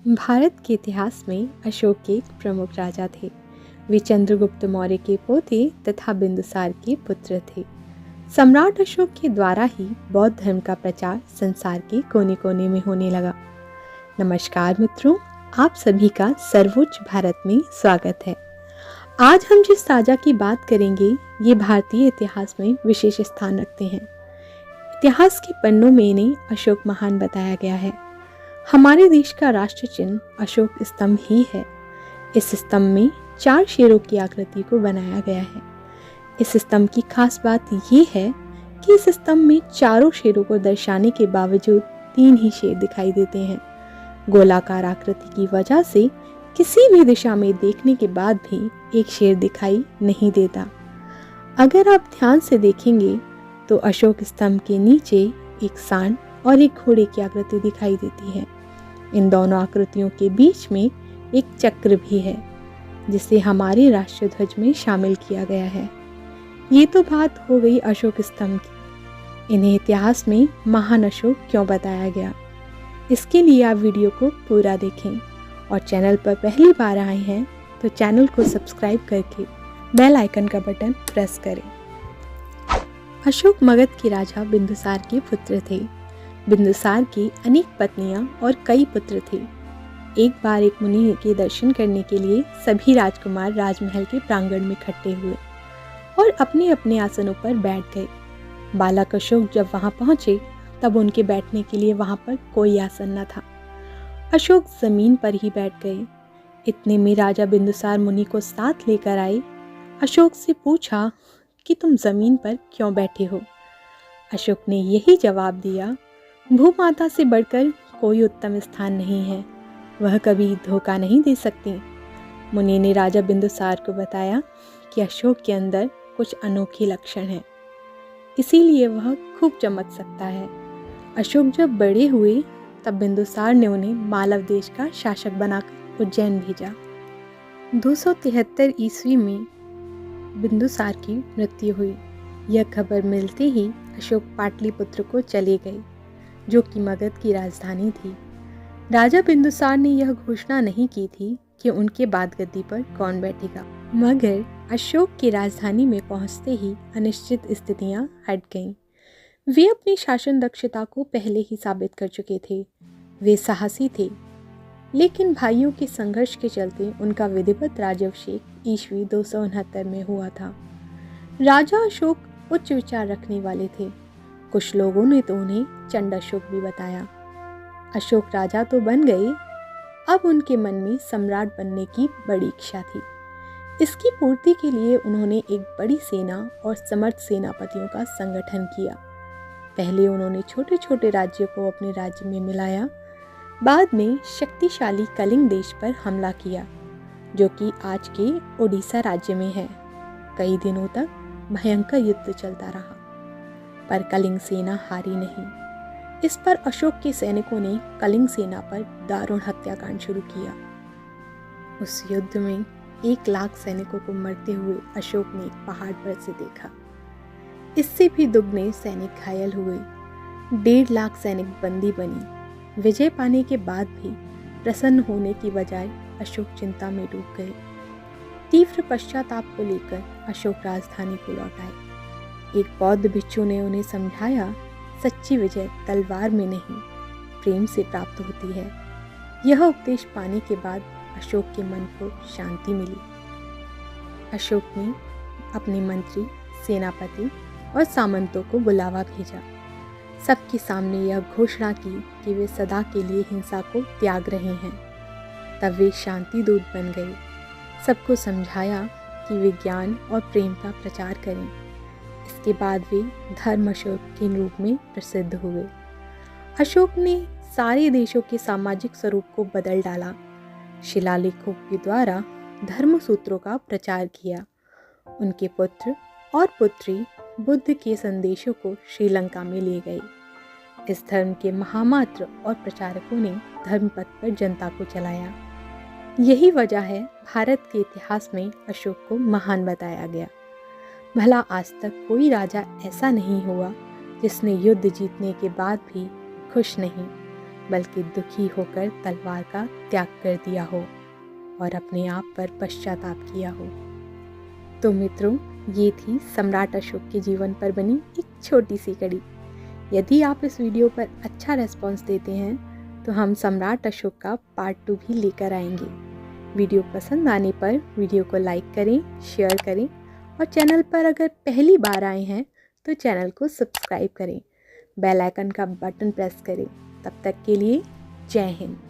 भारत के इतिहास में अशोक एक प्रमुख राजा थे। वे चंद्रगुप्त मौर्य के पोते तथा बिंदुसार के पुत्र थे। सम्राट अशोक के द्वारा ही बौद्ध धर्म का प्रचार संसार के कोने कोने में होने लगा। नमस्कार मित्रों, आप सभी का सर्वोच्च भारत में स्वागत है। आज हम जिस राजा की बात करेंगे ये भारतीय इतिहास में विशेष स्थान रखते हैं। इतिहास के पन्नों में इन्हें अशोक महान बताया गया है। हमारे देश का राष्ट्र चिन्ह अशोक स्तंभ ही है। इस स्तंभ में 4 शेरों की आकृति को बनाया गया है। इस स्तंभ की खास बात ये है कि इस स्तंभ में चारों शेरों को दर्शाने के बावजूद 3 ही शेर दिखाई देते हैं। गोलाकार आकृति की वजह से किसी भी दिशा में देखने के बाद भी एक शेर दिखाई नहीं देता। अगर आप ध्यान से देखेंगे तो अशोक स्तंभ के नीचे एक सांड और एक घोड़े की आकृति दिखाई देती है। इन दोनों आकृतियों के बीच में एक चक्र भी है जिसे हमारे राष्ट्रीय ध्वज में शामिल किया गया है। ये तो बात हो गई अशोक स्तंभ की। इन्हें इतिहास में महान अशोक क्यों बताया गया, इसके लिए आप वीडियो को पूरा देखें और चैनल पर पहली बार आए हैं तो चैनल को सब्सक्राइब करके बेल आइकन का बटन प्रेस करें। अशोक मगध के राजा बिंदुसार के पुत्र थे। बिंदुसार की अनेक पत्नियां और कई पुत्र थे। एक बार एक मुनि के दर्शन करने के लिए सभी राजकुमार राजमहल के प्रांगण में इकट्ठे हुए और अपने अपने आसनों पर बैठ गए। बालक अशोक जब वहां पहुंचे तब उनके बैठने के लिए वहां पर कोई आसन न था। अशोक जमीन पर ही बैठ गए। इतने में राजा बिंदुसार मुनि को साथ लेकर आए। अशोक से पूछा कि तुम जमीन पर क्यों बैठे हो। अशोक ने यही जवाब दिया, भूमाता से बढ़कर कोई उत्तम स्थान नहीं है, वह कभी धोखा नहीं दे सकती। मुनि ने राजा बिंदुसार को बताया कि अशोक के अंदर कुछ अनोखे लक्षण हैं, इसीलिए वह खूब चमक सकता है। अशोक जब बड़े हुए तब बिंदुसार ने उन्हें मालव देश का शासक बनाकर उज्जैन भेजा। 273 ईस्वी में बिंदुसार की मृत्यु हुई। यह खबर मिलते ही अशोक पाटलिपुत्र को चले गए, जो कि मगध की राजधानी थी। राजा बिंदुसार ने यह घोषणा नहीं की थी कि उनके बाद गद्दी पर कौन बैठेगा, मगर अशोक की राजधानी में पहुंचते ही अनिश्चित स्थितियां हट गईं। वे अपनी शासन दक्षता को पहले ही साबित कर चुके थे। वे साहसी थे, लेकिन भाइयों के संघर्ष के चलते उनका विधिवत राज्याभिषेक ईस्वी 269 में हुआ था। राजा अशोक उच्च विचार रखने वाले थे। कुछ लोगों ने तो उन्हें चंड अशोक भी बताया। अशोक राजा तो बन गए, अब उनके मन में सम्राट बनने की बड़ी इच्छा थी। इसकी पूर्ति के लिए उन्होंने एक बड़ी सेना और समर्थ सेनापतियों का संगठन किया। पहले उन्होंने छोटे छोटे राज्यों को अपने राज्य में मिलाया। बाद में शक्तिशाली कलिंग देश पर हमला किया, जो कि आज के ओडिशा राज्य में है। कई दिनों तक भयंकर युद्ध चलता रहा, पर कलिंग सेना हारी नहीं। इस पर अशोक के सैनिकों ने कलिंग सेना पर दारुण हत्याकांड शुरू किया। उस युद्ध में 1 लाख सैनिकों को मरते हुए अशोक ने एक पहाड़ पर से देखा। इससे भी दुगने सैनिक घायल हुए। 1.5 लाख सैनिक बंदी बनी। विजय पाने के बाद भी प्रसन्न होने की बजाय अशोक चिंता में डूब गए। तीव्र पश्चाताप को लेकर अशोक राजधानी को लौट आए। एक बौद्ध भिक्षु ने उन्हें समझाया, सच्ची विजय तलवार में नहीं, प्रेम से प्राप्त होती है। यह उपदेश पाने के बाद अशोक के मन को शांति मिली। अशोक ने अपने मंत्री, सेनापति और सामंतों को बुलावा भेजा। सबके सामने यह घोषणा की कि वे सदा के लिए हिंसा को त्याग रहे हैं। तब वे शांति दूत बन गए। सबको समझाया कि वे ज्ञान और प्रेम का प्रचार करें। इसके बाद वे धर्म अशोक के रूप में प्रसिद्ध हुए। अशोक ने सारे देशों के सामाजिक स्वरूप को बदल डाला। शिलालेखों के द्वारा धर्म सूत्रों का प्रचार किया। उनके पुत्र और पुत्री बुद्ध के संदेशों को श्रीलंका में ले गए। इस धर्म के महामात्र और प्रचारकों ने धर्मपथ पर जनता को चलाया। यही वजह है भारत के इतिहास में अशोक को महान बताया गया। भला आज तक कोई राजा ऐसा नहीं हुआ जिसने युद्ध जीतने के बाद भी खुश नहीं, बल्कि दुखी होकर तलवार का त्याग कर दिया हो और अपने आप पर पश्चाताप किया हो। तो मित्रों, ये थी सम्राट अशोक के जीवन पर बनी एक छोटी सी कड़ी। यदि आप इस वीडियो पर अच्छा रिस्पॉन्स देते हैं तो हम सम्राट अशोक का पार्ट 2 भी लेकर आएंगे। वीडियो पसंद आने पर वीडियो को लाइक करें, शेयर करें और चैनल पर अगर पहली बार आए हैं तो चैनल को सब्सक्राइब करें, बेल आइकन का बटन प्रेस करें। तब तक के लिए जय हिंद।